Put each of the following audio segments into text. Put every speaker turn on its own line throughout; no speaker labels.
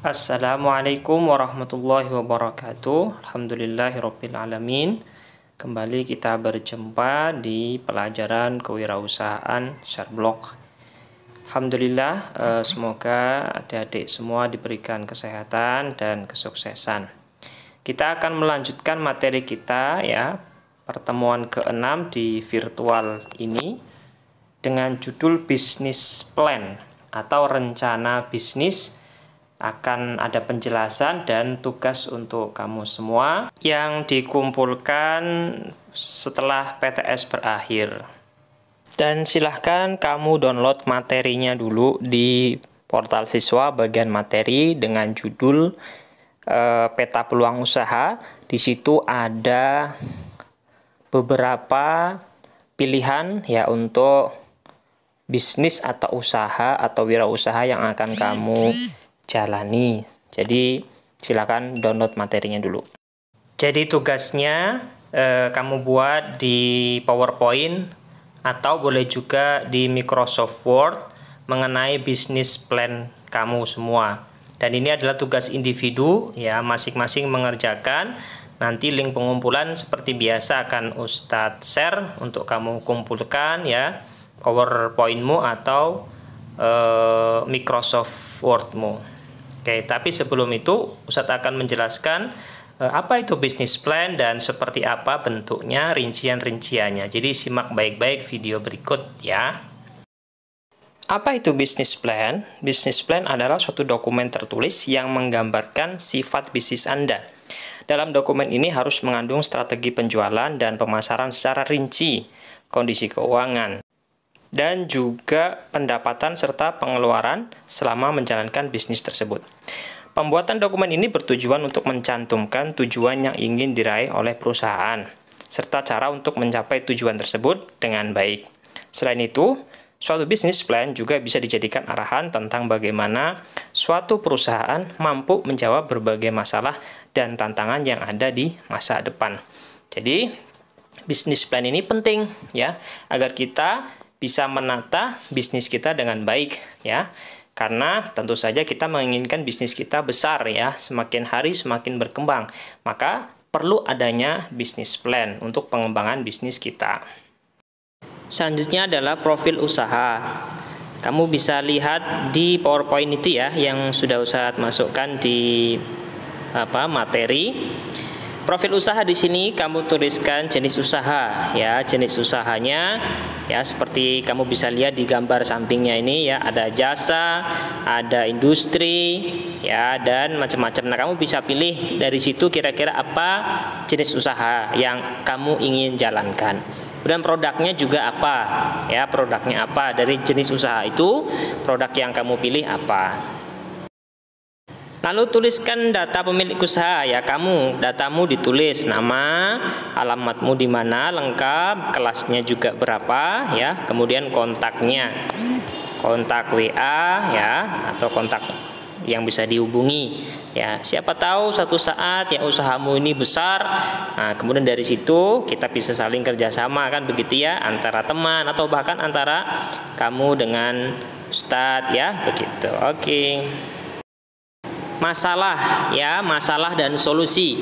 Assalamualaikum warahmatullahi wabarakatuh. Alhamdulillahirabbil alamin. Kembali kita berjumpa di pelajaran kewirausahaan Syarblok. Alhamdulillah, semoga adik-adik semua diberikan kesehatan dan kesuksesan. Kita akan melanjutkan materi kita ya, pertemuan ke-6 di virtual ini dengan judul bisnis plan atau rencana bisnis. Akan ada penjelasan dan tugas untuk kamu semua yang dikumpulkan setelah PTS berakhir. Dan silahkan kamu download materinya dulu di portal siswa bagian materi dengan judul peta peluang usaha. Di situ ada beberapa pilihan ya untuk bisnis atau usaha atau wirausaha yang akan kamu jalani. Jadi silakan download materinya dulu. Jadi tugasnya kamu buat di PowerPoint atau boleh juga di Microsoft Word mengenai bisnis plan kamu semua. Dan ini adalah tugas individu ya, masing-masing mengerjakan. Nanti link pengumpulan seperti biasa akan Ustadz share untuk kamu kumpulkan ya, PowerPoint-mu atau Microsoft Word-mu. Oke, tapi sebelum itu Ustadz akan menjelaskan apa itu bisnis plan dan seperti apa bentuknya, rincian-rinciannya. Jadi simak baik-baik video berikut ya. Apa itu bisnis plan? Bisnis plan adalah suatu dokumen tertulis yang menggambarkan sifat bisnis Anda. Dalam dokumen ini harus mengandung strategi penjualan dan pemasaran secara rinci, kondisi keuangan, dan juga pendapatan serta pengeluaran selama menjalankan bisnis tersebut. Pembuatan dokumen ini bertujuan untuk mencantumkan tujuan yang ingin diraih oleh perusahaan, serta cara untuk mencapai tujuan tersebut dengan baik. Selain itu, suatu bisnis plan juga bisa dijadikan arahan tentang bagaimana suatu perusahaan mampu menjawab berbagai masalah dan tantangan yang ada di masa depan. Jadi, bisnis plan ini penting ya, agar kita bisa menata bisnis kita dengan baik ya, karena tentu saja kita menginginkan bisnis kita besar ya, semakin hari semakin berkembang, maka perlu adanya bisnis plan untuk pengembangan bisnis kita. Selanjutnya adalah profil usaha. Kamu bisa lihat di PowerPoint itu ya, yang sudah Ustadz masukkan di materi. Profil usaha di sini kamu tuliskan jenis usaha ya, jenis usahanya ya, seperti kamu bisa lihat di gambar sampingnya ini ya, ada jasa, ada industri ya, dan macam-macam. Nah, kamu bisa pilih dari situ kira-kira apa jenis usaha yang kamu ingin jalankan. Dan produknya juga apa ya, produknya apa dari jenis usaha itu, produk yang kamu pilih apa. Lalu tuliskan data pemilik usaha ya, datamu ditulis, nama, alamatmu di mana lengkap, kelasnya juga berapa ya, kemudian kontaknya, kontak WA ya, atau kontak yang bisa dihubungi ya. Siapa tahu suatu saat ya usahamu ini besar, nah kemudian dari situ kita bisa saling kerjasama kan begitu ya, antara teman atau bahkan antara kamu dengan Ustadz ya, begitu. Oke. Masalah ya, masalah dan solusi.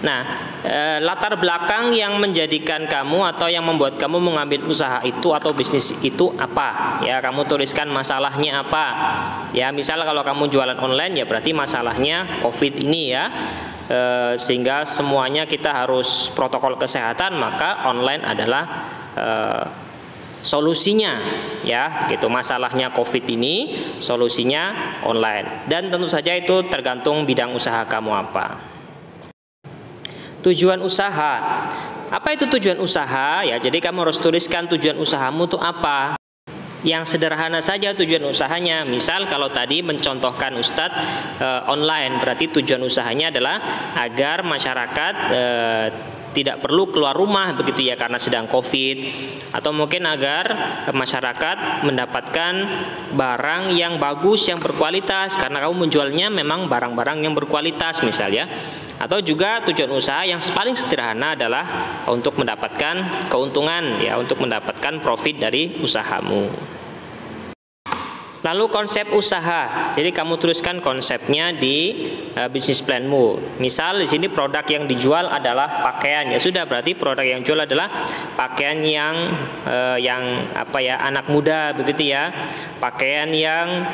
Nah, latar belakang yang menjadikan kamu atau yang membuat kamu mengambil usaha itu atau bisnis itu apa? Ya, kamu tuliskan masalahnya apa. Ya, misal kalau kamu jualan online ya berarti masalahnya COVID ini ya. Sehingga semuanya kita harus protokol kesehatan, maka online adalah solusinya ya, gitu. Masalahnya COVID ini, solusinya online. Dan tentu saja itu tergantung bidang usaha kamu apa. Tujuan usaha. Apa itu tujuan usaha? Ya, jadi kamu harus tuliskan tujuan usahamu itu apa. Yang sederhana saja tujuan usahanya. Misal kalau tadi mencontohkan Ustadz online, berarti tujuan usahanya adalah agar masyarakat tidak perlu keluar rumah begitu ya karena sedang COVID, atau mungkin agar masyarakat mendapatkan barang yang bagus, yang berkualitas karena kamu menjualnya memang barang-barang yang berkualitas misalnya. Atau juga tujuan usaha yang paling sederhana adalah untuk mendapatkan keuntungan ya, untuk mendapatkan profit dari usahamu. Lalu konsep usaha. Jadi kamu tuliskan konsepnya di bisnis planmu. Misal di sini produk yang dijual adalah pakaian. Ya sudah, berarti produk yang dijual adalah pakaian yang anak muda begitu ya. Pakaian yang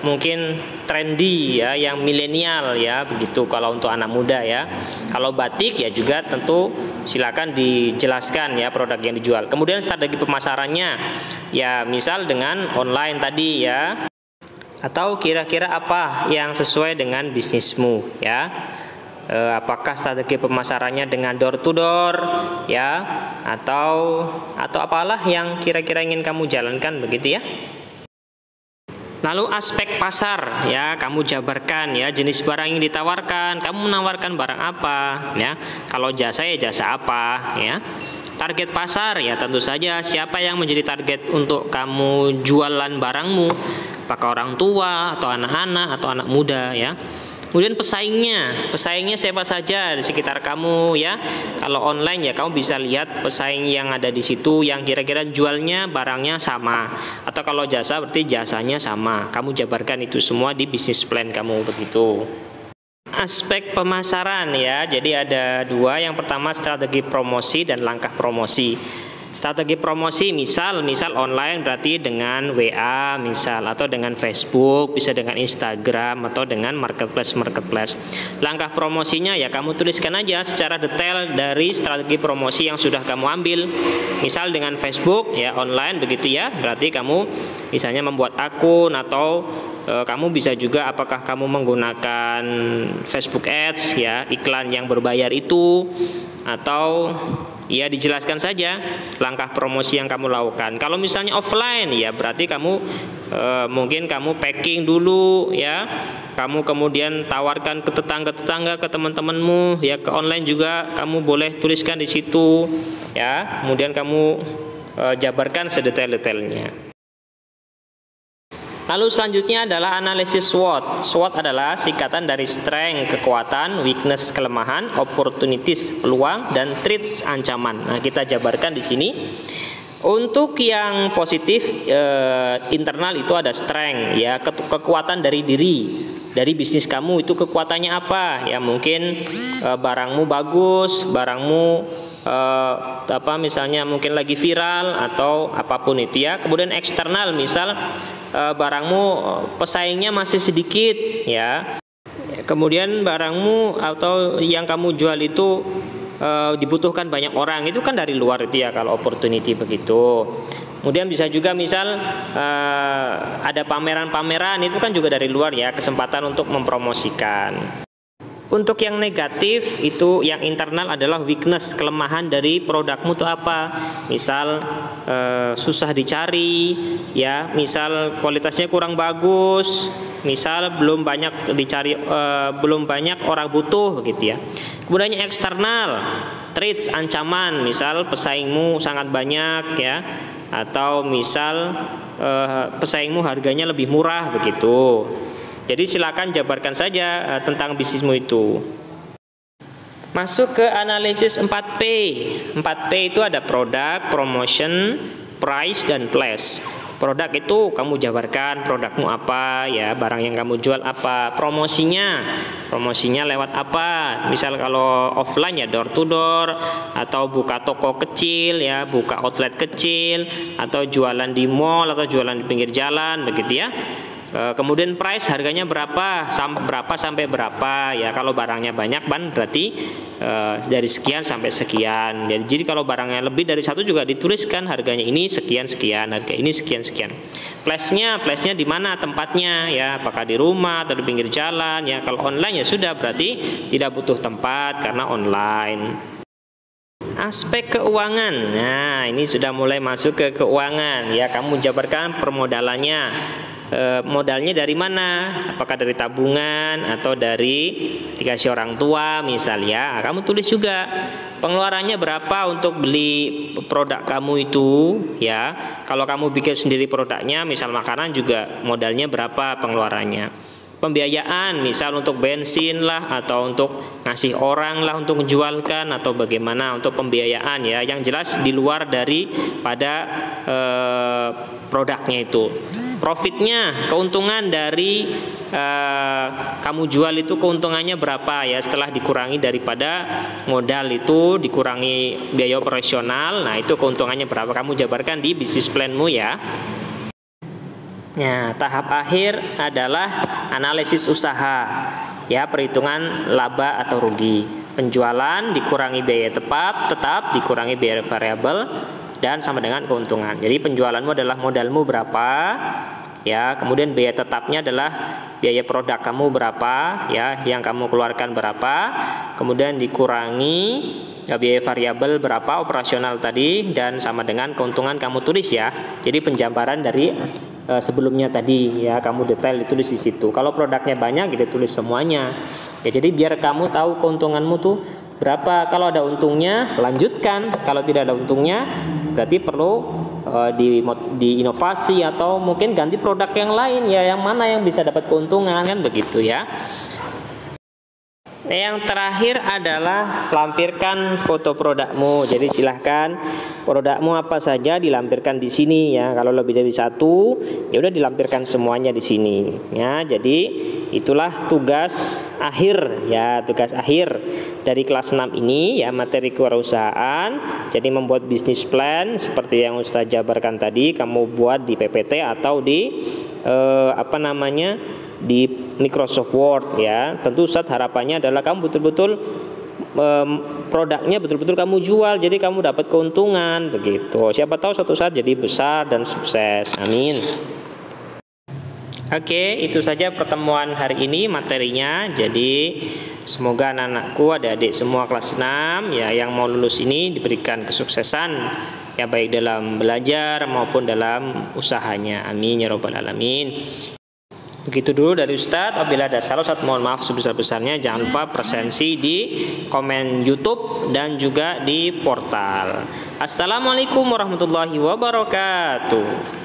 mungkin trendy ya, yang milenial ya, begitu kalau untuk anak muda ya. Kalau batik ya juga tentu silakan dijelaskan ya produk yang dijual. Kemudian strategi pemasarannya ya, misal dengan online tadi ya, atau kira-kira apa yang sesuai dengan bisnismu ya. Apakah strategi pemasarannya dengan door to door ya, atau apalah yang kira-kira ingin kamu jalankan begitu ya. Lalu aspek pasar ya, kamu jabarkan ya, jenis barang yang ditawarkan, kamu menawarkan barang apa ya. Kalau jasa ya jasa apa ya. Target pasar ya, tentu saja siapa yang menjadi target untuk kamu jualan barangmu, apakah orang tua atau anak-anak atau anak muda ya. Kemudian pesaingnya siapa saja di sekitar kamu ya. Kalau online ya kamu bisa lihat pesaing yang ada di situ yang kira-kira jualnya barangnya sama. Atau kalau jasa berarti jasanya sama. Kamu jabarkan itu semua di bisnis plan kamu begitu. Aspek pemasaran ya, jadi ada dua. Yang pertama strategi promosi dan langkah promosi. Strategi promosi misal online berarti dengan WA misal, atau dengan Facebook, bisa dengan Instagram atau dengan marketplace. Langkah promosinya ya kamu tuliskan aja secara detail dari strategi promosi yang sudah kamu ambil. Misal dengan Facebook ya online begitu ya, berarti kamu misalnya membuat akun, atau kamu bisa juga apakah kamu menggunakan Facebook Ads ya, iklan yang berbayar itu, atau ya dijelaskan saja langkah promosi yang kamu lakukan. Kalau misalnya offline ya berarti kamu mungkin kamu packing dulu ya, kamu kemudian tawarkan ke tetangga-tetangga, ke teman-temanmu ya. Ke online juga kamu boleh tuliskan di situ ya, kemudian kamu jabarkan sedetail-detailnya. Lalu selanjutnya adalah analisis SWOT. SWOT adalah singkatan dari strength, kekuatan, weakness, kelemahan, opportunities, peluang, dan threats, ancaman. Nah, kita jabarkan di sini. Untuk yang positif internal itu ada strength ya, kekuatan dari diri, dari bisnis kamu itu kekuatannya apa? Ya mungkin barangmu bagus, barangmu misalnya mungkin lagi viral atau apapun itu ya. Kemudian eksternal misal barangmu pesaingnya masih sedikit ya. Kemudian barangmu atau yang kamu jual itu dibutuhkan banyak orang, itu kan dari luar itu ya kalau opportunity begitu. Kemudian bisa juga misal ada pameran-pameran, itu kan juga dari luar ya, kesempatan untuk mempromosikan. Untuk yang negatif itu yang internal adalah weakness, kelemahan dari produkmu itu apa? Misal susah dicari ya, misal kualitasnya kurang bagus, misal belum banyak dicari, belum banyak orang butuh gitu ya. Kemudian yang eksternal, threats, ancaman, misal pesaingmu sangat banyak ya, atau misal pesaingmu harganya lebih murah begitu. Jadi silakan jabarkan saja tentang bisnismu itu. Masuk ke analisis 4P. 4P itu ada produk, promotion, price, dan place. Produk itu kamu jabarkan produkmu apa ya, barang yang kamu jual apa. Promosinya lewat apa? Misal kalau offline ya door to door, atau buka toko kecil ya, buka outlet kecil, atau jualan di mall atau jualan di pinggir jalan begitu ya. Kemudian price, harganya berapa sampai berapa ya. Kalau barangnya banyak berarti dari sekian sampai sekian. Jadi kalau barangnya lebih dari satu juga dituliskan harganya ini sekian, harga ini sekian. Place-nya di mana tempatnya ya, apakah di rumah atau di pinggir jalan ya. Kalau online ya sudah, berarti tidak butuh tempat karena online. Aspek keuangan. Nah, ini sudah mulai masuk ke keuangan ya. Kamu jabarkan permodalannya. Modalnya dari mana? Apakah dari tabungan atau dari dikasih orang tua misalnya? Kamu tulis juga pengeluarannya berapa untuk beli produk kamu itu ya. Kalau kamu bikin sendiri produknya, misal makanan juga modalnya berapa pengeluarannya. Pembiayaan misal untuk bensin lah, atau untuk ngasih orang lah untuk menjualkan, atau bagaimana untuk pembiayaan ya. Yang jelas di luar dari pada produknya itu. Profitnya, keuntungan dari kamu jual itu keuntungannya berapa ya, setelah dikurangi daripada modal itu, dikurangi biaya operasional. Nah, itu keuntungannya berapa, kamu jabarkan di bisnis planmu ya. Nah, tahap akhir adalah analisis usaha ya, perhitungan laba atau rugi. Penjualan dikurangi biaya tetap dikurangi biaya variabel dan sama dengan keuntungan. Jadi penjualanmu adalah modalmu berapa ya, kemudian biaya tetapnya adalah biaya produk kamu berapa ya, yang kamu keluarkan berapa, kemudian dikurangi biaya variabel berapa operasional tadi, dan sama dengan keuntungan kamu tulis ya. Jadi penjabaran dari sebelumnya tadi ya, kamu detail ditulis di situ. Kalau produknya banyak, kita tulis semuanya ya. Jadi biar kamu tahu keuntunganmu tuh berapa. Kalau ada untungnya lanjutkan, kalau tidak ada untungnya berarti perlu di inovasi atau mungkin ganti produk yang lain ya, yang mana yang bisa dapat keuntungan, kan begitu ya. Yang terakhir adalah lampirkan foto produkmu. Jadi silahkan produkmu apa saja dilampirkan di sini ya. Kalau lebih dari satu, ya udah dilampirkan semuanya di sini ya. Jadi itulah tugas akhir ya, tugas akhir dari kelas 6 ini ya, materi kewirausahaan. Jadi membuat bisnis plan seperti yang Ustaz jabarkan tadi, kamu buat di PPT atau di di Microsoft Word ya. Tentu Ustaz harapannya adalah kamu betul-betul produknya betul-betul kamu jual, jadi kamu dapat keuntungan begitu. Siapa tahu suatu saat jadi besar dan sukses. Amin. Oke, itu saja pertemuan hari ini materinya. Jadi semoga anak-anakku, adik-adik semua kelas 6 ya yang mau lulus ini diberikan kesuksesan ya, baik dalam belajar maupun dalam usahanya. Amin ya rabbal alamin. Begitu dulu dari Ustadz. Apabila ada salah, Ustadz mohon maaf sebesar-besarnya. Jangan lupa presensi di komen YouTube dan juga di portal. Assalamualaikum warahmatullahi wabarakatuh.